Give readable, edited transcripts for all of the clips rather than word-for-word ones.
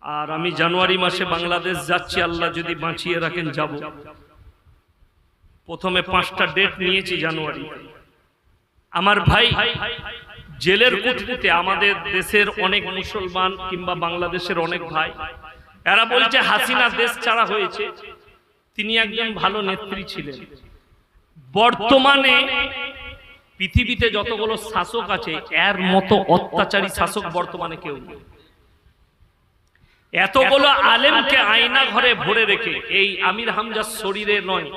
আর আমি জানুয়ারি মাসে বাংলাদেশ যাচ্ছি, আল্লাহ যদি বাঁচিয়ে রাখেন যাব। প্রথমে 5টা ডেট নিয়েছি জানুয়ারি। আমার ভাই জেলের কুঠরিতে আমাদের দেশের অনেক মুসলমান কিংবা বাংলাদেশের অনেক ভাই এরা বলছে হাসিনা দেশ ছাড়া হয়েছে, তিনি একজন ভালো নেত্রী ছিলেন। বর্তমানে পৃথিবীতে যতগুলো শাসক আছে এর মতো অত্যাচারী শাসক বর্তমানে কেউ নেই। এতগুলো আলেমকে আয়না ঘরে ভরে রেখে এই আমির হামজার শরীরে নয়,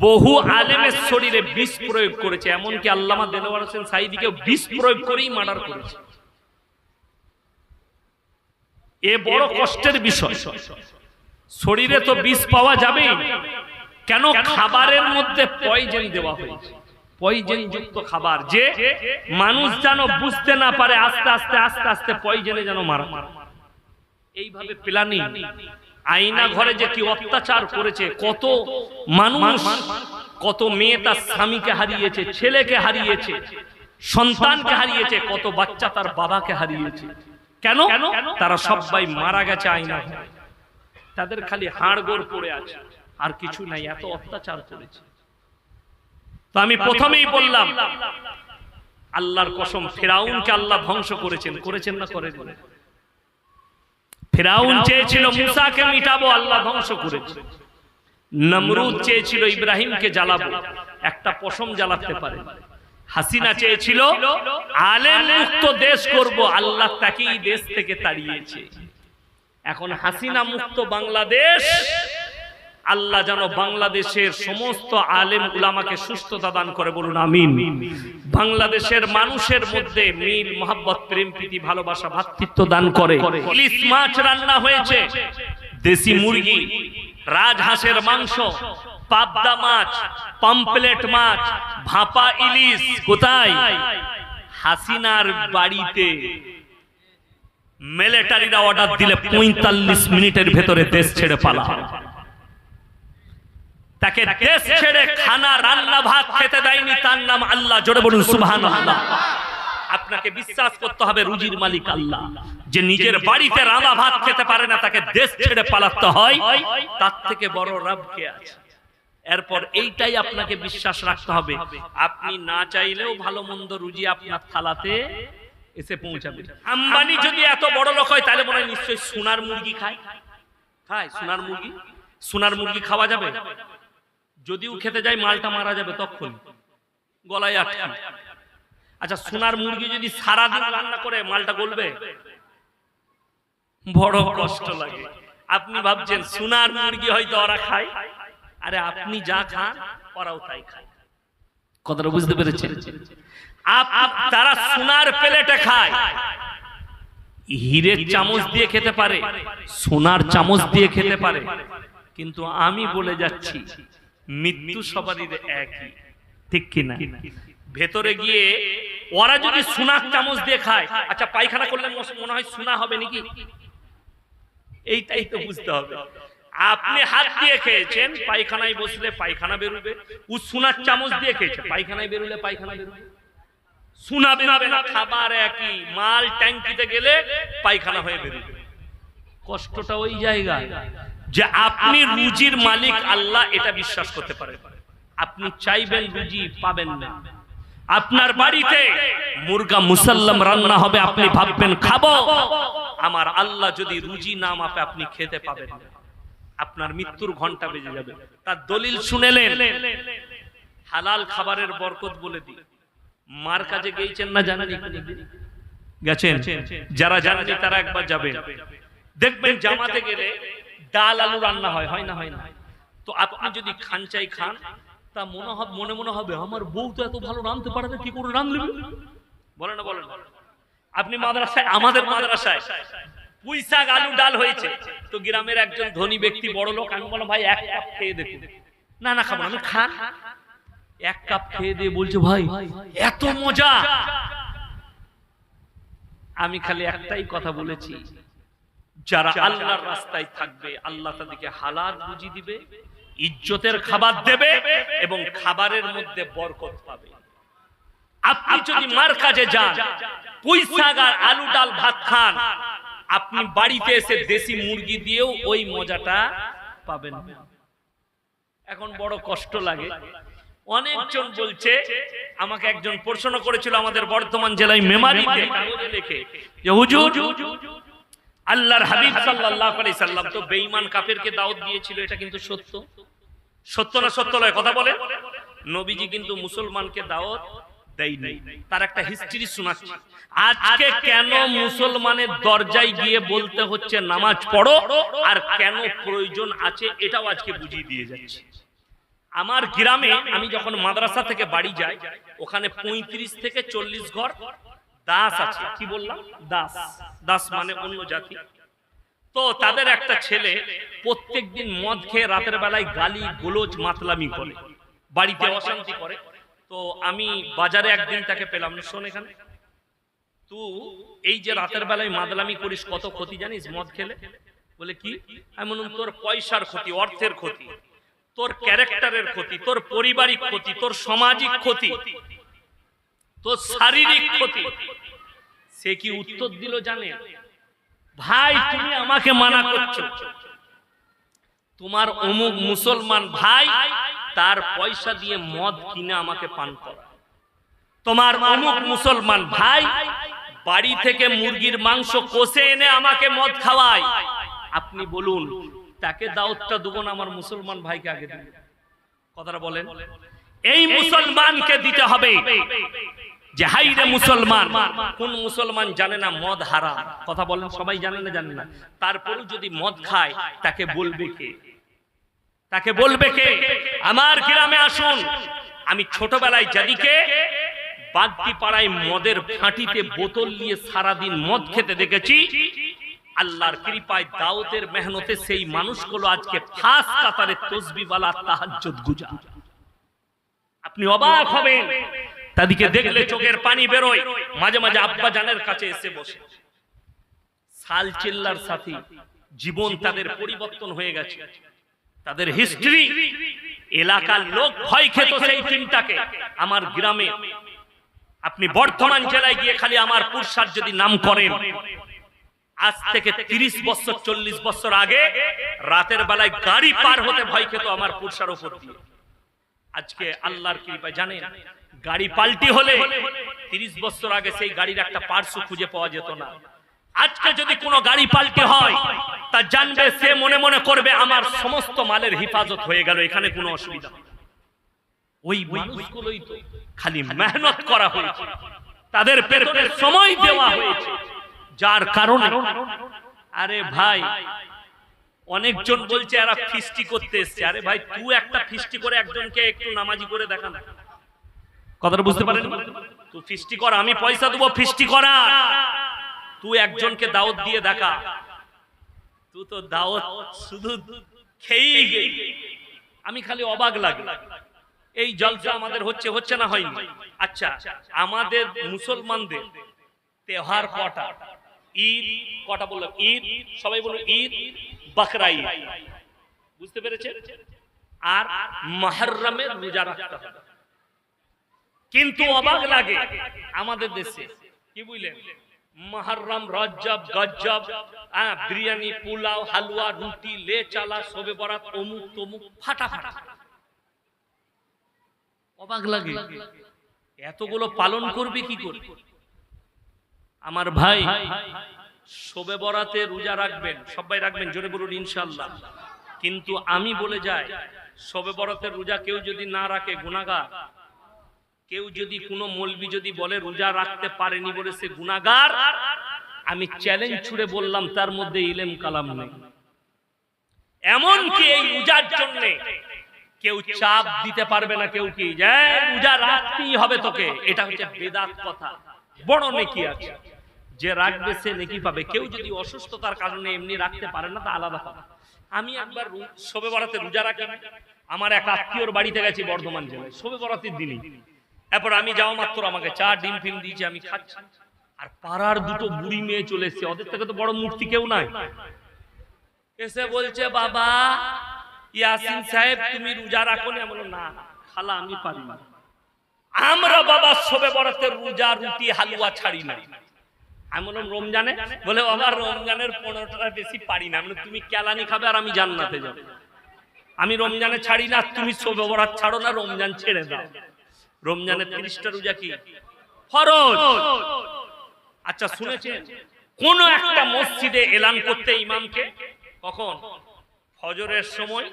বহু আলেমের শরীরে বিষ প্রয়োগ করেছে। এমনকি আল্লামা দেলোয়ার হোসেন সাঈদীকে বিষ প্রয়োগ করেই মার্ডার করেছে। এ বড় কষ্টের বিষয়। শরীরে তো বিষ পাওয়া যাবে, কেন খাবারের মধ্যে পয়জন দেওয়া হয়েছে, পয়জন যুক্ত খাবার, যে মানুষ যেন বুঝতে না পারে, আস্তে আস্তে আস্তে আস্তে পয়জনে যেন মারা। এইভাবে প্ল্যানিং। আয়না ঘরে যে কি অত্যাচার করেছে, কত মানুষ, কত মেয়ে তার স্বামীকে হারিয়েছে, ছেলেকে হারিয়েছে, সন্তানকে হারিয়েছে, কত বাচ্চা তার বাবাকে হারিয়েছে। কেন? তারা সবাই মারা গেছে আয়না ঘরে, তাদের খালি হাড়গোড় পড়ে আছে, আর কিছু নাই। এত অত্যাচার করেছে। তো আমি প্রথমেই বললাম, আল্লাহর কসম, ফিরাউনকে আল্লাহ ধ্বংস করেছেন, করেছেন না করেন? ফিরাউন চেয়েছিল মুসাকে মিটাবো, আল্লাহ ধ্বংস করেছে। নমরুদ চেয়েছিল ইব্রাহিমকে জ্বালাবো, একটা পশম জ্বালাতে পারে। হাসিনা চেয়েছিল আলেম মুক্ত দেশ করব, আল্লাহ তাকেই দেশ থেকে তাড়িয়েছে। এখন হাসিনা মুক্ত বাংলাদেশ, আল্লাহ যেন বাংলাদেশের সমস্ত আলেম উলামাকে সুস্থতা দান করে, বলুন আমিন। বাংলাদেশের মানুষের মধ্যে মিল, মহব্বত, প্রেম, প্রীতি, ভালোবাসা, ভ্রাতৃত্ব দান করে। ইলিশ মাছ রান্না হয়েছে, দেশি মুরগি, রাজহাঁসের মাংস, পাবদা মাছ, পমপ্লেট মাছ, ভাপা ইলিশ। কোথায়? হাসিনার বাড়িতে। মিলিটারিরা অর্ডার দিলে 45 মিনিটের ভেতরে দেশ ছেড়ে পালায়। তাকে দেশ ছেড়ে খানা, রান্না, ভাত খেতে দেয়নি, তার নাম আল্লাহ। জোরে বলুন সুবহানাল্লাহ। আপনাকে বিশ্বাস করতে হবে রুজির মালিক আল্লাহ, যে নিজের বাড়িতে রান্না ভাত খেতে পারে না, তাকে দেশ ছেড়ে পালাতে হয়, তার থেকে বড় রব কে আছে? এরপর এইটাই আপনাকে বিশ্বাস রাখতে হবে, আপনি না চাইলেও ভালো মন্দ রুজি আপনার থালাতে এসে পৌঁছাবে। আম্বানি যদি এত বড় লোক হয়, তাহলে মনে হয় নিশ্চয়ই সোনার মুরগি খায়। খায় সোনার মুরগি? সোনার মুরগি খাওয়া যাবে? যদিও খেতে যায় মালটা মারা যাবে তখন, গলায় আটকে। আচ্ছা, সোনার মুরগি যদি সারাদিন রান্না করে মালটা গলবে? বড় কষ্ট লাগে। আপনি ভাবছেন সোনার মুরগি হয়তো ওরা খায়, আরে আপনি যা খান ওরাও তাই খায়। কথাটা বুঝতে পেরেছেন? তারা সোনার প্লেটে খায়, হীরের চামচ দিয়ে খেতে পারে, সোনার চামচ দিয়ে খেতে পারে, কিন্তু আমি বলে যাচ্ছি মৃত্যু সবারই একই, ঠিক কিনা? ভেতরে গিয়ে ওরা যদি সোনার চামচ দিয়ে খায়, আচ্ছা পায়খানা করলে মনে হয় সোনা হবে নাকি? এইটাই তো বুঝতে হবে। আপনি হাত দিয়ে খেয়েছেন, পায়খানায় বসলে পায়খানা বেরোবে। ও সোনার চামচ দিয়ে খেয়েছে, পায়খানায় বেরোলে পায়খানা বেরোবে। সোনা বেরোবে না, খাবার একই, মাল ট্যাঙ্কিতে গেলে পায়খানা হয়ে বেরোবে। কষ্টটা ওই জায়গায় যে আপনি রুজির মালিক আল্লাহ, এটা বিশ্বাস করতে পারেন। আপনি চাইবেন রুজি, পাবেন না। আপনার বাড়িতে মুরগা মুসাল্লাম রান্না হবে, আপনি ভাববেন খাবো, আমার আল্লাহ যদি রুজি না মাপে আপনি খেতে পাবেন না, আপনার মৃত্যুর ঘন্টা বেজে যাবে। তার দলিল শুনেলেন? হালাল খাবারের বরকত বলে দিই। মার কাছে গিয়েছেন না জানেন? গেছেন? যারা জানেন তারা একবার যাবেন, দেখবেন জামাতে গেলে ডাল আলু রান্না হয়, হয় না? হয় না? তো আপনি যদি খানচাই খান, তা মনে হবে আমার বউ তো এত ভালো রাঁধতে পারে না, কি করে রাঁধবে? বলে না? বলেন। আপনি মাদ্রাসায়, আমাদের মাদ্রাসায় পুঁই শাক আলু ডাল হয়েছে, তো গ্রামের একজন ধনী ব্যক্তি, বড় লোক, আমি বললাম ভাই 1 কাপ খেয়ে দেখুন। না খাবো না। আমি খান। 1 কাপ খেয়ে দিয়ে বলছে ভাই এত মজা। আমি খালি একটাই কথা বলেছি, যারা আল্লাহর রাস্তায় থাকবে আল্লাহ তাদেরকে হালাল রুজি দিবে, ইজ্জতের খাবার দেবে এবং খাবারের মধ্যে বরকত পাবে। আপনি যদি মার কাছে যান, পুঁই শাক আর আলু ডাল ভাত খান, আপনি বাড়িতে এসে দেশি মুরগি দিয়েও ওই মজাটা পাবেন না। এখন বড় কষ্ট লাগে। অনেকজন বলছে, আমাকে একজন প্রশ্ন করেছিল আমাদের বর্ধমান জেলায় মেমারিতে কাগজে লিখে যে হুজুর, আল্লাহর হাবিব সাল্লাল্লাহু আলাইহি সাল্লাম তো বেঈমান কাফেরকে দাওয়াত দিয়েছিল, এটা কিন্তু সত্য? সত্য না সত্য নয় কথা বলে? নবীজি কিন্তু মুসলমানকে দাওয়াত দেয়নি। তার একটা হিস্ট্রি শোনাচ্ছি। আজকে কেন মুসলমানের দরজায় গিয়ে বলতে হচ্ছে নামাজ পড়ো, আর কেন প্রয়োজন আছে এটাও আজকে বুঝিয়ে দিয়ে যাচ্ছে। আমার গ্রামে আমি যখন মাদ্রাসা থেকে বাড়ি যাই, ওখানে 35 থেকে 40 ঘর দাস আছে। কি বললাম? দাস। দাস মানে অন্য জাতি। তো তাদের একটা ছেলে প্রত্যেকদিন মদ খেয়ে রাতের বেলায় গালি গোলজ মাতলামি করে, বাড়িতে অশান্তি করে। তো আমি বাজারে একদিন তাকে পেলাম, শোন এখানে, তুই এই যে রাতের বেলায় মাতলামি করিস কত ক্ষতি জানিস মদ খেলে? বলে কি? আমি বললাম তোর পয়সার ক্ষতি, অর্থের ক্ষতি, তোর ক্যারেক্টারের ক্ষতি, তোর পারিবারিক ক্ষতি, তোর সামাজিক ক্ষতি, তোর শারীরিক ক্ষতি। সে কি উত্তর দিল জানে? ভাই তুমি আমাকে মানা করছো, তোমার অমুক মুসলমান ভাই তার পয়সা দিয়ে মদ কিনে আমাকে পান করা, তোমার অমুক মুসলমান ভাই বাড়ি থেকে মুরগির মাংস কষে এনে আমাকে মদ খাওয়ায়। আপনি বলুন তাকে দাওয়াতটা দেবো না আমার মুসলমান ভাইকে আগে দেব? কথাটা বলেন। এই মুসলমানকে দিতে হবে যে হাই রে মুসলমান। কোন মুসলমান জানে না মদ হারাম? কথা বলেন, সবাই জানে না? জানে না। তারপরেও যদি মদ খায় তাকে বলবে কে? তাকে বলবে কে? আমার গ্রামে আসুন, আমি ছোটবেলায় যাদিকে বাগদি পাড়ায় মদের ফাঁটিতে বোতল নিয়ে সারাদিন মদ খেতে দেখেছি, আল্লাহর কৃপায় দাওয়াতের মেহনতে সেই মানুষগুলো আজকে ফাঁস কাতারে তসবিহওয়ালা তাহাজ্জুদ গুজার। আপনি অবাক হবেন, তাদেরকে দেখলে চোখের পানি বেরোয়। মাঝে মাঝে আব্বা জানের কাছে এসে বসে, সাল চিল্লার সাথী জীবন তাদের পরিবর্তন হয়ে গেছে, তাদের হিস্ট্রি। এলাকার লোক ভয় খেত সেই টিমটাকে। আমার গ্রামে আপনি বর্ধমান জেলায় গিয়ে খালি আমার পুরসার যদি নাম করেন, আজ থেকে 30 বছর 40 বছর আগে রাতের বেলায় গাড়ি পার হতে ভয় খেত আমার পুরসার উপর দিয়ে। আজকে আল্লাহর কৃপায় জানেন গাড়ি পাল্টি হলে 30 বছর আগে সেই গাড়ির একটা পার্টস খুঁজে পাওয়া যেত না। আজকে যদি কোনো গাড়ি পাল্টি হয় তা জানবে, সে মনে মনে করবে আমার সমস্ত মালের হেফাজত হয়ে গেল, এখানে কোনো অসুবিধা নেই। ওই মানুষগুলোই তো খালি মেহনত করা হয়েছে, তাদের পেটে সময় দেওয়া হয়েছে, যার কারণে। আরে ভাই অনেকজন বলছে এরা ফিস্টি করতে এসছে। আরে ভাই তুই একটা ফিস্টি করে একজনকে একটু নামাজি করে দেখা না। কথাটা বুঝতে পারেন? তুই ফিস্টি কর, আমি পয়সা দেবো ফিস্টি করা। তুই একজনকে দাওয়াত দিয়ে দেখা। তুই তো দাওয়াত শুধু খেয়েই গেই। আমি খালি অবাক লাগে, এই জলসা আমাদের হচ্ছে হচ্ছে না হয়নি? আচ্ছা আমাদের মুসলমানদের তেহার কটা? ঈদ কটা বললাম? ঈদ, সবাই বলো ঈদ, বকরা ঈদ, বুঝতে পেরেছে? আর মুহররমের রোজা রাখতে হবে। কিন্তু অবাক লাগে আমাদের দেশে, কি বুঝলেন, মুহররম, রজব, গজব, বিরিয়ানি, পোলাও, হালুয়া, রুটি, লে চালা, শবে বরাত, অমুক তমুক, ফাটাফাটা। অবাক লাগে এতগুলো পালন করবে কি করে? আমার ভাই শবে বরাতে রোজা রাখবেন, সবাই রাখবেন, জোরে বলুন ইনশাআল্লাহ। কিন্তু আমি বলে যাই, শবে বরাতের রোজা কেউ যদি না রাখে গুনাহগার। কেউ যদি কোনো মৌলবি যদি বলে রোজা রাখতে পারেনি বলে সে গুনাহগার, আমি চ্যালেঞ্জ ছুড়ে বললাম তার মধ্যে ইলম কালাম নেই। এমন কি এই রোজার জন্য কেউ চাপ দিতে পারবে না কেউ কি যে রোজা রাখতেই হবে তোকে, এটা হচ্ছে বেদাত কথা। বড় নেকি আছে, যে রাখবে সে নেকি পাবে। কেউ যদি অসুস্থতার কারণে এমনি রাখতে পারে না তা আলাদা কথা। আমি একবার শবে বরাতে রোজা রাখি, আমার এক আত্মীয়র বাড়িতে গেছি বর্ধমান জেলায় শবে বরাতের দিনই। এরপর আমি যাওয়া মাত্র আমাকে চা ডিম ফিম দিয়েছে, আমি খাচ্ছি। আর পাড়ার দুটো বুড়ি মেয়ে চলে এসছে, ওদের থেকে তো বড় মূর্তি কেউ নাই। এসে বলছে বাবা ইয়াসিন সাহেব তুমি রোজা রাখো না? বলো না খালা আমি পারি না। আমরা বাবা শবে বরাতের রোজা রুটি হালুয়া ছাড়ি না। আমি বললাম রমজানে? বলে বাবা রমজানের 15টা বেশি পারি না। তুমি কেলানি খাবে আর আমি জান্নাতে যাবো। আমি রমজানে ছাড়ি না, তুমি শবে বরাত ছাড়ো না, রমজান ছেড়ে দাও। রমজানের 30টা রোজা কি ফরজ? আচ্ছা শুনেছেন কোন একটা মসজিদে এলান করতে ইমামকে কখন? ফজরের সময়।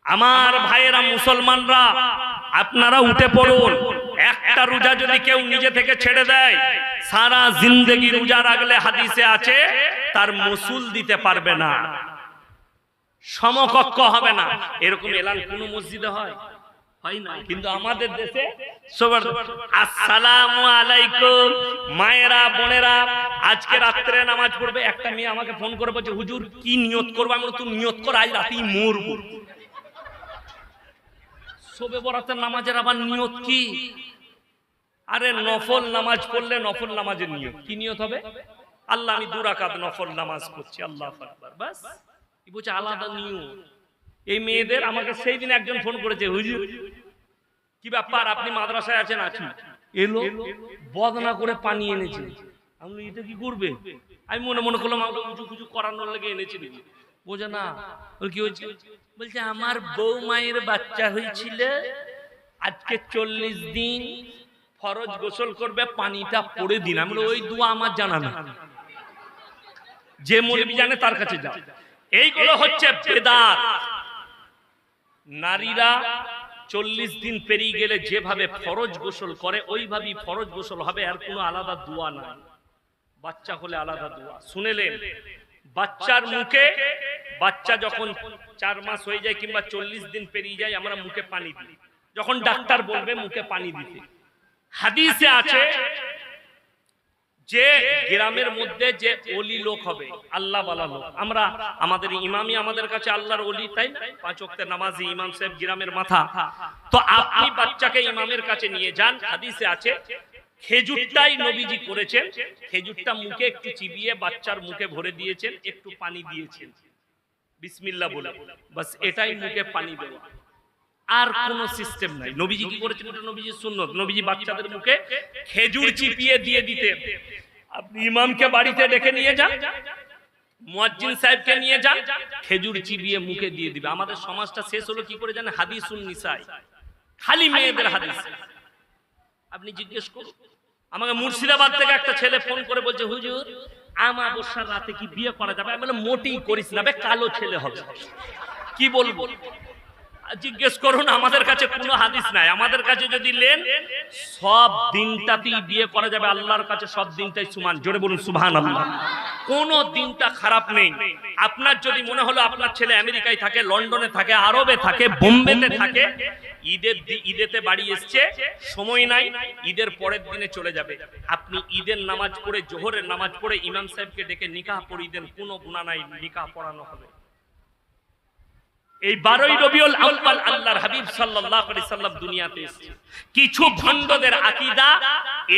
আমার ভাইয়েরা মুসলমানরা, আপনারা উঠে পড়ুন। একটা রোজা যদি কেউ নিজে থেকে ছেড়ে দেয়, সারা জিন্দেগি রোজা রাখলে হাদিসে আছে তার মসুল দিতে পারবে না, সমকক্ষ হবে না। এরকম এলান কোন মসজিদে হয়? হয় না। কিন্তু আমাদের দেশে সবার আসসালামু আলাইকুম মায়েরা বোনেরা, আজকে রাত্রে নামাজ পড়বে। একটা মেয়ে আমাকে ফোন করে বলছে হুজুর কি নিয়ত করবো? আমি বললাম তুই নিয়ত কর আজ রাতেই মরবো। শবে বরাতের নামাজের আবার নিয়ত কি? আরে নফল নামাজ পড়লে নফল নামাজের নিয়ত কি নিয়ত হবে? আল্লাহ আমি 2 রাকাত নফল নামাজ পড়ছি, আল্লাহু আকবার, বাস। কি বলছে আলাদা নিয়ত। এই মেয়েদের আমাকে সেই দিন একজন ফোন করেছে, হুজুর কি ব্যাপার আপনি মাদ্রাসায় আছেন? আছি। এলো বদনা করে পানি এনেছে। আমি এটা কি করবে? আমি মনে মনে করলাম আমাকে উঁচু কুচু করানোর লেগে এনেছে। বোঝে না কি হয়েছে? বলছে আমার বউ মায়ের বাচ্চা হয়েছিল, আজকে 40 দিন ফরজ গোসল করবে, পানিটা পড়ে দিন। আমি ওই দোয়া আমার জানা না, যে মৌলবি জানে তার কাছে যাও। এইগুলো হচ্ছে বেদাত। নারীরা 40 দিন পেরিয়ে গেলে যেভাবে ফরজ গোসল করে ওইভাবেই ফরজ গোসল হবে, আর কোনো আলাদা দোয়া নাই। বাচ্চা হলে আলাদা দোয়া শুনেলেন। বাচ্চার মুখে, বাচ্চা যখন 4 মাস হয়ে যায় কিংবা 40 দিন পেরিয়ে যায়, আমরা মুখে পানি দিই। যখন ডাক্তার বলবে মুখে পানি দিতে, হাদিসে আছে যে গ্রামের মধ্যে যে ওলি লোক হবে, আল্লাহ ওয়ালা লোক, আমরা আমাদের ইমামই আমাদের কাছে আল্লাহর ওলি, তাই না? 5 ওয়াক্তের নামাজি ইমাম সাহেব গ্রামের মাথা। তো আপনি বাচ্চাকে ইমামের কাছে নিয়ে যান। হাদিসে আছে খেজুরটাই নবীজি করেছেন, খেজুরটা মুখে একটু চিবিয়ে বাচ্চার মুখে ভরে দিয়েছেন, একটু পানি দিয়েছেন বিসমিল্লাহ বলে, বাস এটাই মুখে পানি দেওয়া, আর কোন সিস্টেম নাই। নবীজি কি করেছেন? এটা নবীজির সুন্নাত। নবীজি বাচ্চাদের মুখে খেজুর চিপিয়ে দিয়ে দিতেন। আপনি ইমামকে বাড়িতে ডেকে নিয়ে যান, মুয়াজ্জিন সাহেবকে নিয়ে যান, খেজুর চিবিয়ে মুখে দিয়ে দিবে। আমাদের সমাজটা শেষ হলো কি করে জানেন? হাদিসুন নিসাই, খালি মেয়েদের হাদিস। আপনি জিজ্ঞেস করুন। আমাকে মুর্শিদাবাদ থেকে একটা ছেলে ফোন করে বলছে হুজুর আমাবস্যার রাতে কি বিয়ে করা যাবে? আমি বললাম মোটেই করিস না, কালো ছেলে হবে। কি বলবো? জিজ্ঞেস করুন, আমাদের কাছে কোনো হাদিস নাই। আমাদের কাছে যদি নেন সব দিনটাতেই বিয়ে করা যাবে, আল্লাহর কাছে সব দিনটাই সমান। জোরে বলুন সুবহানাল্লাহ। কোন দিনটা খারাপ নেই। আপনার যদি মনে হলো আপনার ছেলে আমেরিকায় থাকে, লন্ডনে থাকে, আরবে থাকে, বোম্বেতে থাকে, ঈদেতে বাড়ি এসছে, সময় নাই, ঈদের পরের দিনে চলে যাবে, আপনি ঈদের নামাজ পড়ে, জোহরের নামাজ পড়ে ইমাম সাহেবকে ডেকে নিকাহ পড়িয়ে দেন, কোনো গুনাহ নাই, নিকাহ পড়ানো হবে। এই 12ই রবিউল আউয়াল আল্লাহর হাবিব সাল্লাল্লাহু আলাইহি সাল্লাম দুনিয়াতে এসেছেন। কিছু ভণ্ডদের আকীদা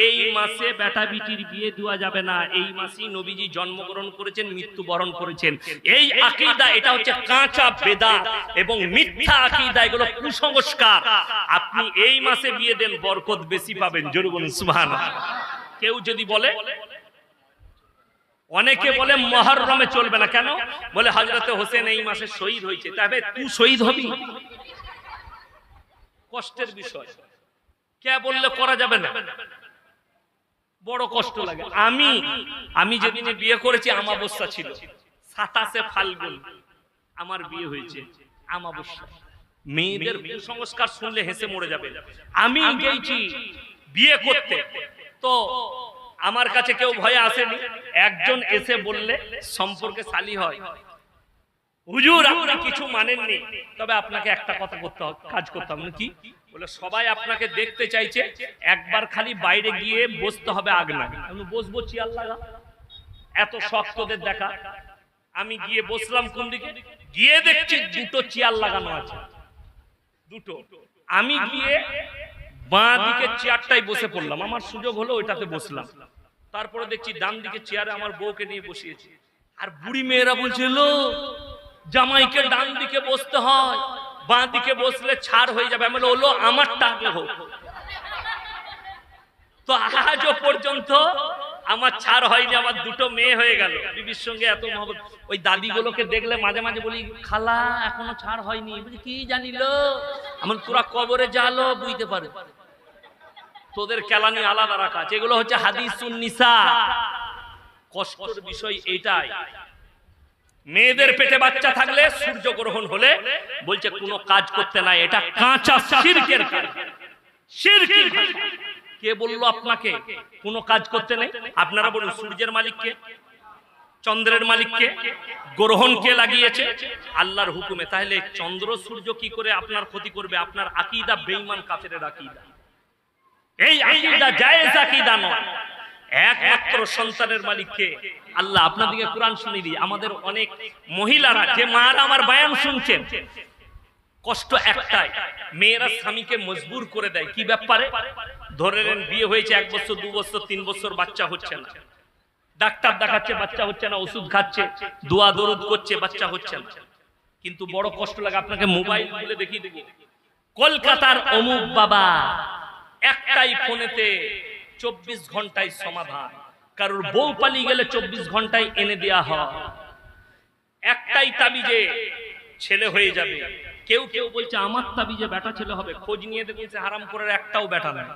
এই মাসে বেটা বিটির বিয়ে দেওয়া যাবে না, এই মাসেই নবীজি জন্মগ্রহণ করেছেন, মৃত্যুবরণ করেছেন। এই আকীদা, এটা হচ্ছে কাঁচা বেদাত এবং মিথ্যা আকীদা, এগুলো কুসংস্কার। আপনি এই মাসে বিয়ে দেন, বরকত বেশি পাবেন। জোরে বলুন সুবহানাল্লাহ। কেউ যদি বলে, অনেকে বলে মুহররমে চলবে না, কেন? বলে হযরতে হোসেন এই মাসে শহীদ হয়েছে, তবে তুই শহীদ হবি? কষ্টের বিষয়। কে বললে করা যাবে না? বড় কষ্ট লাগে। আমি যেদিন বিয়ে করেছি আমাবস্যা ছিল, 27শে ফাল্গুন আমার বিয়ে হয়েছে, আমাবস্যা। মেয়েদের কুসংস্কার শুনলে হেসে মরে যাবে। আমি গেছি বিয়ে করতে, তো আমার কাছে কেউ ভয়ে আসেনি। একজন এসে বললে সম্পর্কে শালি হয়, হুজুর আপনি কিছু মানেননি, তবে আপনাকে একটা কথা করতে হবে, কাজ করতে হবে। কি? বলে সবাই আপনাকে দেখতে চাইছে, একবার খালি বাইরে গিয়ে বসতে হবে আগনায়। আমি বসবো চেয়ার লাগা, এত শক্তদের দেখা। আমি গিয়ে বসলাম কোন দিকে, গিয়ে দেখছি 2টো চেয়ার লাগানো আছে, 2টো। আমি গিয়ে বাঁ দিকে চেয়ারটাই বসে পড়লাম, আমার সুযোগ হলো ওইটাতে বসলাম। তারপরে দেখছি ডান দিকে চেয়ারে আমার বউকে নিয়ে বসিয়েছি। আর বুড়ি মেয়েরা বলছিল জামাইকে ডান দিকে বসতে হয়, বাঁ দিকে বসলে ছাড় হয়ে যাবে। আমি বললো আমারটা আগে হোক। তো আজও পর্যন্ত আমার ছাড় হয়নি, আমার দুটো মেয়ে হয়ে গেল, বিবির সঙ্গে এত মহব্বত। ওই দাদিগুলোকে দেখলে মাঝে মাঝে বলি, খালা এখনো ছাড় হয়নি। বলি কি জানিল, এমন তোরা কবরে যালো বুঝতে পারে, তোদের কেলানি আলাদা রাখা আছে। এগুলো হচ্ছে হাদিসুন নিসা। কষ্টের বিষয় এইটাই, মেয়েদের পেটে বাচ্চা থাকলে সূর্য গ্রহণ হলে বলছে কোনো কাজ করতে নাই, এটা কাঁচা শিরকের কাজ। শিরকি কে বললো আপনাকে কোনো কাজ করতে নেই? আপনারা বলুন, সূর্যের মালিক কে? চন্দ্রের মালিক কে? গ্রহণ কে লাগিয়েছে? আল্লাহর হুকুমে। তাহলে চন্দ্র সূর্য কি করে আপনার ক্ষতি করবে? আপনার আকীদা বেঈমান কাফেরের আকীদা। এই আকীদা জায়েজ আকীদা নয়। একমাত্র সন্তানের মালিক কে? আল্লাহ। আপনাদেরকে কোরআন শুনিয়ে দিই, আমাদের অনেক মহিলারা যে মারা আমার বয়ান শুনছেন, কষ্ট একটাই, মেয়েরা স্বামীকে মজবুর করে দেয়। কি ব্যাপারে? ধরে নেন বিয়ে হয়েছে 1 বছর 2 বছর 3 বছর, বাচ্চা হচ্ছে না, ডাক্তার দেখাচ্ছে বাচ্চা হচ্ছে না, ওষুধ খাচ্ছে, দোয়া দরুদ করছে, বাচ্চা হচ্ছে না। কিন্তু বড় কষ্ট লাগে। আপনাকে মোবাইল খুলে দেখিয়ে দেব, কলকাতার অমুক বাবা একটাই ফোনেতে 24 ঘন্টায় সমাধান। কারোর বউ পালিয়ে গেলে 24 ঘন্টায় এনে দেয়া হয়। একটাই তাবিজে ছেলে হয়ে যাবে। কেউ কেউ বলছে আমার তাবিজে বেটা ছেলে হবে। খোঁজ নিয়ে দেখেছে হারাম করার একটাও বেটা নাই।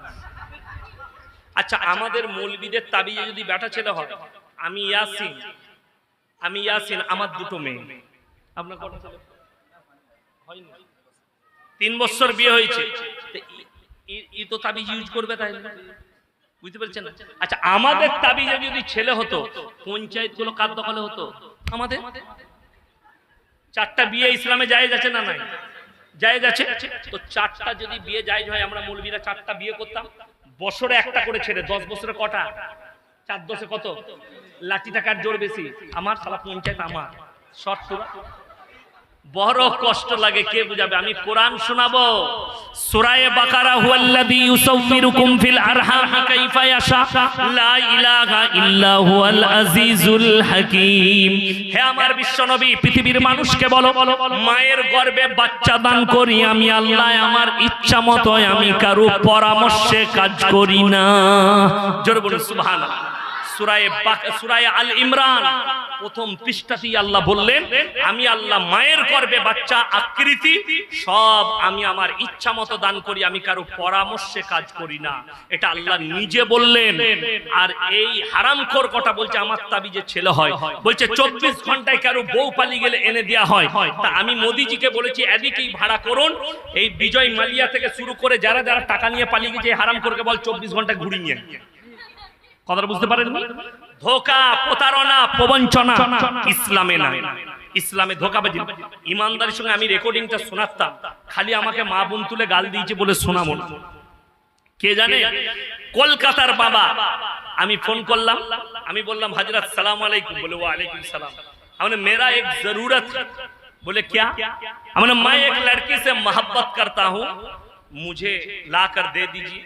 আচ্ছা, আমাদের মৌলবীদের তাবিজে যদি বেটা ছেলে হয়, আমি ইয়াসিন, আমার দুটো মেয়ে। আপনার কটা ছেলে হয়নি? 3 বছর বিয়ে হয়েছে, ই তো তাবিজ ইউজ করবে, তাই বুঝতে পারছেন না? আচ্ছা, আমাদের তাবিজে যদি ছেলে হতো, পঞ্চায়েত গুলো কার দখলে হতো? আমাদের। 4টা বিয়ে ইসলামে জায়েজ আছে না নাই? জায়েজ আছে। তো 4টা যদি বিয়ে জায়েজ হয়, আমরা মৌলবীরা 4টা বিয়ে করতাম, বছরে একটা করে ছেড়ে। 10 বছরে কটা? 4 10 কত? লাঠি টাকার জোর বেশি। আমার সালা পঞ্চায়েত আমার শর্ট। বড় কষ্ট লাগে, কে বুঝাবে? আমি কোরআন শোনাবো। সূরা বাকারা, হুয়াল্লাযী ইউসাউমিরুকুম ফিল আরহাম কাইফা ইয়াশা, লা ইলাহা ইল্লা হুয়াল আজিজুল হাকীম। হে আমার বিশ্বনবী, পৃথিবীর মানুষকে বলো, মায়ের গর্ভে বাচ্চা দান করি আমি আল্লাহ, আমার ইচ্ছা মতো, আমি কারো পরামর্শে কাজ করি না। জোরে বলুন সুবহানাল্লাহ। সূরা আল ইমরান প্রথম পৃষ্ঠাতেই আল্লাহ বললেন, আমি আল্লাহ মায়ের গর্ভে বাচ্চা আকৃতি সব আমি আমার ইচ্ছা মতো দান করি, আমি কারো পরামর্শে কাজ করি না। এটা আল্লাহ নিজে বললেন। আর এই হারামখোর কথা বলছে আমার তাবিজে ছেলে হয়, বলছে 24 ঘন্টায় কারো বউ পালিয়ে গেলে এনে দেয়া হয়। তা আমি মোদিজিকে বলেছি এদিকেই ভাড়া করুন, এই বিজয় মালিয়া থেকে শুরু করে যারা যারা টাকা নিয়ে পালিয়ে গেছে হারামখোরকে বল 24 ঘন্টা ঘুরিয়ে নিয়ে। কথাটা বুঝতে পারেননি? ধোঁকা, প্রতারণা, প্রবঞ্চনা ইসলামে নাই। ইসলামে ধোঁকাবাজি। ইমানদারির সঙ্গে আমি রেকর্ডিংটা শোনাতাম, খালি আমাকে মা বোন তুলে গাল দিয়েছে বলে শোনাবো না। কে জানে? কলকাতার বাবা। আমি ফোন করলাম, আমি বললাম হযরত সালাম আলাইকুম। বলে ওয়া আলাইকুম সালাম। हमने मेरा एक जरूरत। बोले क्या? हमने मैं एक लड़की से मोहब्बत करता हूँ, मुझे ला कर दे दीजिए।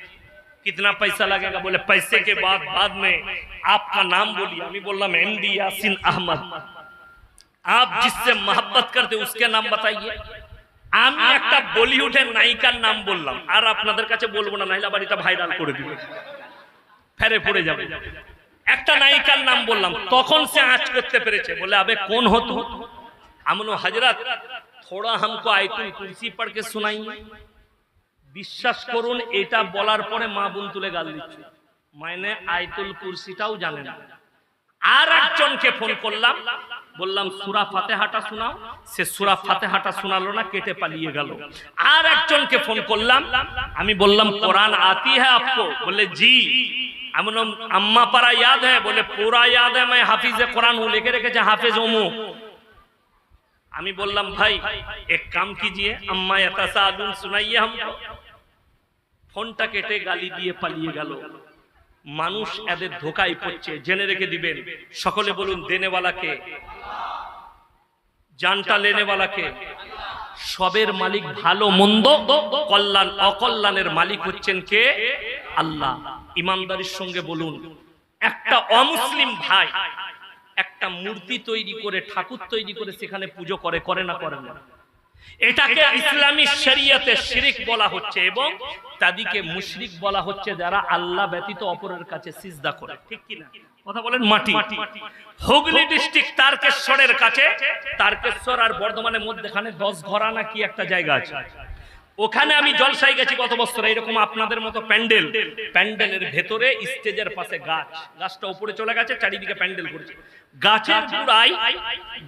कितना पैसा लगेगा? बोले पैसे के बाद में आपका नाम बोलिए। আমি বললাম এমডি ইয়াসিন আহমদ। आप जिससे मोहब्बत करते उसके नाम बताइए। আমি একটা বলিউডের নায়িকার নাম বললাম, আর আপনাদের কাছে বলবো না, নাইলে আবার এটা ভাইরাল করে দিবে, ফেরে পড়ে যাবে। একটা নায়িকার নাম বললাম, তখন সে আঁচ করতে পেরেছে। বলে আবে কোন हो तू? আমনো হযরত थोड़ा हमको आयतुल कुर्सी पढ़ के सुनाइए। বিশ্বাস করুন, এটা বলার পরে মা বোন তুলে গাল দিচ্ছে, মানে আয়াতুল কুরসিটাও জানে না। আর একজনকে ফোন করলাম, বললাম সূরা ফাতিহাটা শোনাও। সে সূরা ফাতিহাটা শোনালো না, কেটে পালিয়ে গেল। আর একজনকে ফোন করলাম, আমি বললাম কোরআন आती है आपको? बोले जी। আমি বললাম আম্মা পারা याद है? बोले पूरा याद है, मैं हाफिज कुरान हूं, लेके রেখেছে হাফেজ ওমু। আমি বললাম ভাই এক কাম कीजिए, अम्मा यतसालुन सुनाइए हमको। ফোনটা কেটে গালি দিয়ে পালিয়ে গেল। মানুষ এদের ধোঁকায় পড়ছে, জেনে রেখে দিবেন। সকলে বলুন দেনেওয়ালাকে, জানটা লেনেওয়ালাকে। সবের মালিক, ভালো মন্দ কল্যাণ অকল্যাণের মালিক হচ্ছেন কে? আল্লাহ। ইমানদারির সঙ্গে বলুন, একটা অমুসলিম ভাই একটা মূর্তি তৈরি করে, ঠাকুর তৈরি করে সেখানে পুজো করে, করে না করে না? এটাকে ইসলামী শরীয়তে শিরক বলা হচ্ছে এবং তাদেরকে মুশরিক বলা হচ্ছে যারা আল্লাহ ব্যতীত অপরের কাছে সিজদা করে। ঠিক কি না? কথা বলেন। মাটি হুগলি ডিস্ট্রিক্ট তারকেশ্বরের কাছে, তারকেশ্বর আর বর্ধমানের মধ্যখানে 10 ঘরা না কি একটা জায়গা আছে, ওখানে আমি জলসায় গেছি গত বছর। এইরকম আপনাদের মতো প্যান্ডেল, প্যান্ডেলের ভেতরে স্টেজের পাশে গাছ, গাছটা উপরে চলে গেছে, চারিদিকে প্যান্ডেল করছে। গাছের গোড়ায়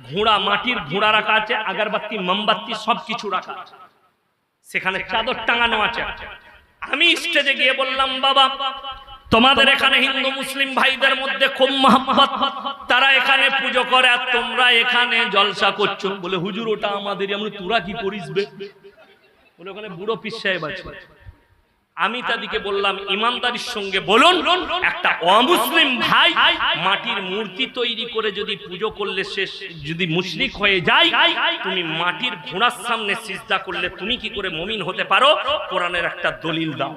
ঘোড়া, মাটির ঘোড়া রাখা আছে, আগরবাতি মোমবাতি সবকিছু রাখা আছে, সেখানে চাদর টাঙানো আছে। আমি স্টেজে গিয়ে বললাম, বাবা তোমাদের এখানে হিন্দু মুসলিম ভাইদের মধ্যে খুব মহব্বত, তারা এখানে পুজো করে আর তোমরা এখানে জলসা করছো। বলে হুজুর ওটা আমাদেরই। আমরা তোরা কি করিস বে? বলে ওখানে বুড়ো পীর সাহেব আছে। আমি তাদেরকে বললাম, ইমানদারির সঙ্গে বলুন, একটা অমুসলিম ভাই মাটির মূর্তি তৈরি করে যদি পুজো করলে সে যদি মুশরিক হয়ে যায়, তুমি মাটির ঘোড়ার সামনে সিজদা করলে তুমি কি করে মুমিন হতে পারো? কোরআনের একটা দলিল দাও।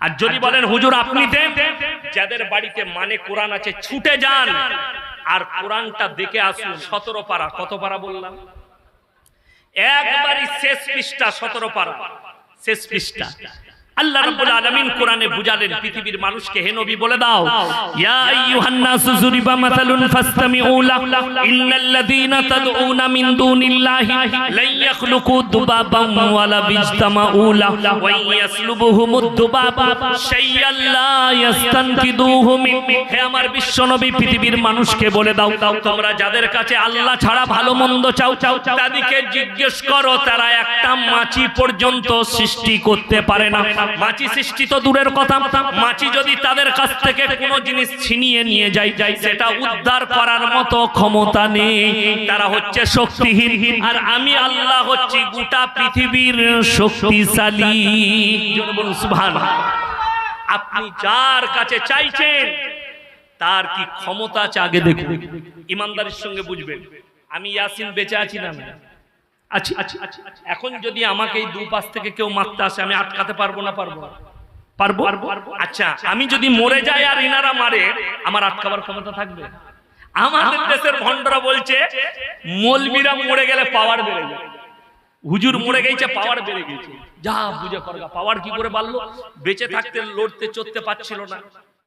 আর যদি বলেন হুজুর আপনি দেন, যাদের বাড়িতে মানে কোরআন আছে ছুটে যান আর কোরআনটা দেখে আসুন। 17 পারা, কত পারা বললাম? একবারই শেষ পৃষ্ঠা, 17 পারা শেষ পৃষ্ঠা। আল্লাহ রাব্বুল আলামিন কোরআনে বুঝালেন পৃথিবীর মানুষকে, হে নবী বলে দাও, ইয়া আইয়ুহান নাসু যুরিবা মাসালুন ফাসতামিউ লাহু ইন্নাল্লাযীনা তাদউনা মিন দুনিল্লাহি লা ইয়াখলুকু দুবাবান ওয়ালা বিজতামাউ লাহু ওয়া ইয়াসলুবুহুমুদ দুবাবা শাইআন লা ইস্তানকিদুহু মিন। হে আমার বিশ্ব নবী, পৃথিবীর মানুষকে বলে দাও, তোমরা যাদের কাছে আল্লাহ ছাড়া ভালো মন্দ চাও, তাদেরকে জিজ্ঞেস করো, তারা একটা মাছি পর্যন্ত সৃষ্টি করতে পারে না। মাছি সৃষ্টি তো দূরের কথা, মাছি যদি তাদের কাছ থেকে কোনো জিনিস ছিনিয়ে নিয়ে যায়, সেটা উদ্ধার করার মতো ক্ষমতা নেই। তারা হচ্ছে শক্তিহীন, আর আমি আল্লাহ হচ্ছি গোটা পৃথিবীর শক্তিশালী। সুবহানাল্লাহ। আপনি যার কাছে চাইছেন তার কি ক্ষমতা আছে আগে দেখুন, ইমানদারির সঙ্গে বুঝবেন। আমি ইয়াসিন বেঁচে আছি না? আচ্ছা, এখন যদি আমাকে এই দুপাশ থেকে কেউ মারতে আসে, আমি আটকাতে পারবো না? পারবো। আচ্ছা, আমি যদি মরে যাই আর ইনারা মারে, আমার আটকাবার ক্ষমতা থাকবে? আমাদের দেশের ভন্ডরা বলছে মৌলবীরা মরে গেলে পাওয়ার বেড়ে যায়। হুজুর মরে গেছে, পাওয়ার বেড়ে গেছে। যা বুঝে করগা, পাওয়ার কি করে বাড়লো? বেঁচে থাকতে লড়তে চড়তে পারছিল না।